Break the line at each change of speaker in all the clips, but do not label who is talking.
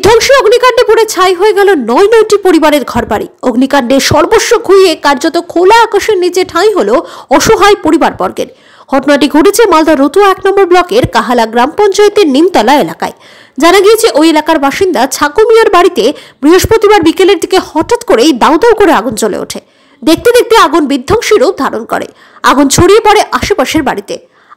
বিধ্বংসী অগ্নিকাণ্ডে পুড়ে ছাই হয়ে গেল নয়টি পরিবারের ঘরবাড়ি। অগ্নিকাণ্ডে সর্বস্ব খুইয়ে কার্যত খোলা আকাশের নিচে ঠাঁই হলো অসহায় পরিবারবর্গের। ঘটনাটি ঘটেছে মালদা রতুয়া 1 নম্বর ব্লকের কাহালা গ্রাম পঞ্চায়েতের নিমতলা এলাকায়। জানা গিয়েছে ওই এলাকার বাসিন্দা ছাকু মিয়ার বাড়িতে বৃহস্পতিবার বিকেলের দিকে হঠাৎ করেই দাউ দাউ করে আগুন জ্বলে ওঠে। দেখতে দেখতে আগুন বিধ্বংসী রূপ ধারণ করে। আগুন ছড়িয়ে পড়ে আশেপাশের বাড়িতে।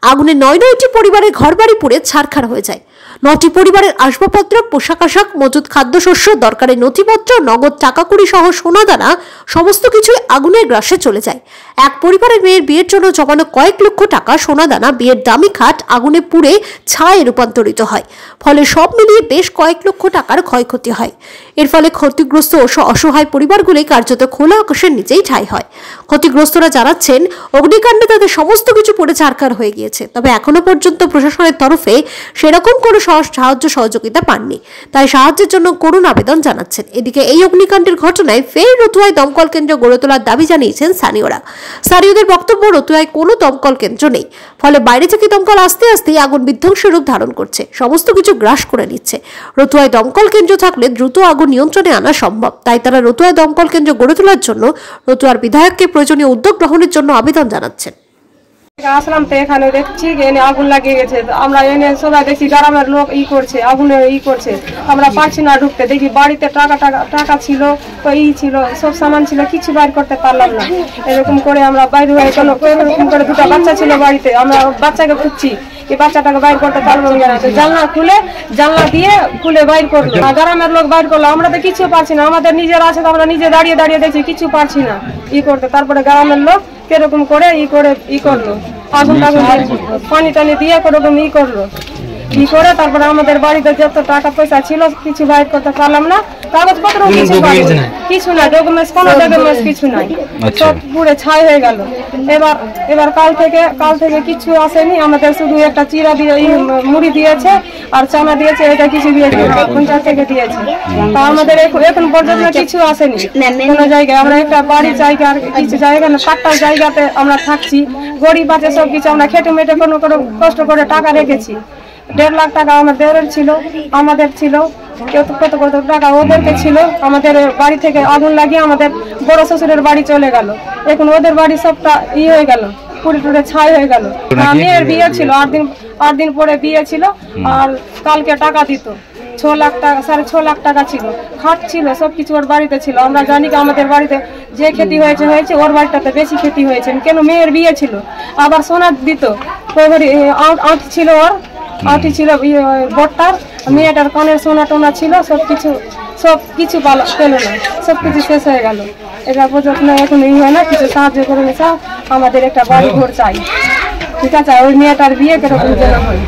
আগুনে নয়টি পরিবারের ঘরবাড়ি পুড়ে ছারখার হয়ে যায়। 9টি পরিবারের আসবাবপত্র, পোশাক আশাক, মজুদ খাদ্যশস্য, দরকারি নথিপত্র, নগদ টাকা কুড়ি সহ সোনাদানা সমস্ত কিছুই আগুনের গ্রাসে চলে যায়। এক পরিবারের মেয়ের বিয়ের জন্য জমানো কয়েক লক্ষ টাকা সোনাদানা, বিয়ের দামি খাট আগুনে পুড়ে ছায়ে রূপান্তরিত হয়। ফলে সব মিলিয়ে বেশ কয়েক লক্ষ টাকার ক্ষয়ক্ষতি হয়। এর ফলে ক্ষতিগ্রস্ত অসহায় পরিবারগুলি কার্যত খোলা আকাশের নিচেই ঠাঁই হয়। ক্ষতিগ্রস্তরা জানাচ্ছেন, অগ্নিকাণ্ডে তাদের সমস্ত কিছু পুড়ে ছারখার হয়ে গিয়েছে। তবে এখনো পর্যন্ত প্রশাসনের তরফে সেরকম কোনো সাহায্য সহযোগিতা পাননি। তাই সাহায্যের জন্য করুণ আবেদন জানাচ্ছেন। এদিকে এই অগ্নিকাণ্ডের ঘটনায় ফের রতুয়ায় দমকল কেন্দ্র গড়ে তোলার দাবি জানিয়েছেন স্থানীয়রা। স্থানীয়দের বক্তব্য, রতুয়ায় কোনো দমকল কেন্দ্র নেই। ফলে বাইরে থেকে দমকল আসতে আসতেই আগুন বিধ্বংসী রূপ ধারণ করছে, সমস্ত কিছু গ্রাস করে নিচ্ছে। রতুয়ায় দমকল কেন্দ্র থাকলে দ্রুত আগুন নিয়ন্ত্রণে আনা সম্ভব। তাই তারা রতুয়ায় দমকল কেন্দ্র গড়ে তোলার জন্য রতুয়ার বিধায়ককে প্রয়োজনীয় উদ্যোগ গ্রহণের জন্য আবেদন জানাচ্ছেন।
আসলাম তো এখানে দেখছি এনে আগুন লাগিয়ে গেছে। আমরা এনে সবাই দেখছি গ্রামের লোক করছে, আগুনে করছে। আমরা পারছি না ঢুকতে। দেখি বাড়িতে টাকা ছিল, ছিল, সব সামান ছিল, কিছু বাইর করতে পারলাম না। এরকম করে আমরা বাইরে হয়ে গেল। এরকম করে 2টা বাচ্চা ছিল বাড়িতে। আমরা বাচ্চাকে খুঁজছি, এই বাচ্চাটাকে বাইর করতে পারলাম না। জানলা দিয়ে খুলে বাইর করলো। গ্রামের লোক বাইর করলো। আমরা তো কিছু পারছি না। আমাদের নিজের আছে, আমরা নিজে দাঁড়িয়ে দাঁড়িয়ে দেখছি, কিছু পারছি না করতে। তারপরে গ্রামের লোক কিরকম করে করলো, আগুন পানি টানি দিয়ে কিরকম করলো, করে তারপরে আমাদের বাড়িতে যত টাকা পয়সা ছিল কিছু বাইর করতে পারলাম না। কাগজপত্র কিছু না, ডকুমেন্টস কোনো ডকুমেন্টস কিছু নাই, সব পুরো ছাই হয়ে গেল। এবার কাল থেকে কিছু আসেনি। আমাদের শুধু একটা চিরা দিয়ে মুড়ি দিয়েছে আর চানা দিয়েছে, এটা কিছু দিয়েছে, পঞ্চায়েত থেকে দিয়েছে। তা আমাদের এখন পর্যন্ত কিছু আসেনি কোনো জায়গায়। আমরা একটা বাড়ি জায়গা আর কিছু জায়গা না, 5টা জায়গাতে আমরা থাকছি। গরিব আছে, সব কিছু আমরা খেটে মেটে কোনো কষ্ট করে টাকা রেখেছি। 1.5 লাখ টাকা আমাদের ছিল, কত টাকা ওদেরকে ছিল। আমাদের বাড়ি থেকে আগুন লাগিয়ে আমাদের বড় শ্বশুরের বাড়ি চলে গেল। এখন ওদের বাড়ি সবটা হয়ে গেল, পুরো ছাই হয়ে গেল। মেয়ের বিয়ে ছিল, 8 দিন পরে বিয়ে ছিল। আর কালকে টাকা দিত 6 লাখ টাকা, 6.5 লাখ টাকা ছিল, খাট ছিল, সবকিছু ওর বাড়িতে ছিল। আমরা জানি কি আমাদের বাড়িতে যে ক্ষতি হয়েছে ওর বাড়িটাতে বেশি ক্ষতি হয়েছে। কেন মেয়ের বিয়ে ছিল, আবার সোনা দিত, আঁটি ছিল, ওর আঁটি ছিল বটটার, মেয়েটার কানের সোনা টোনা ছিল, সব কিছু পেল না, সব কিছু শেষ হয়ে গেল। এটা পর্যন্ত এখন হয় না, কিছু সাহায্য করে আমাদের একটা বাড়ি ঘর চাই। ঠিক আছে, ওই মেয়েটার বিয়ে কিরকম যেন হয়।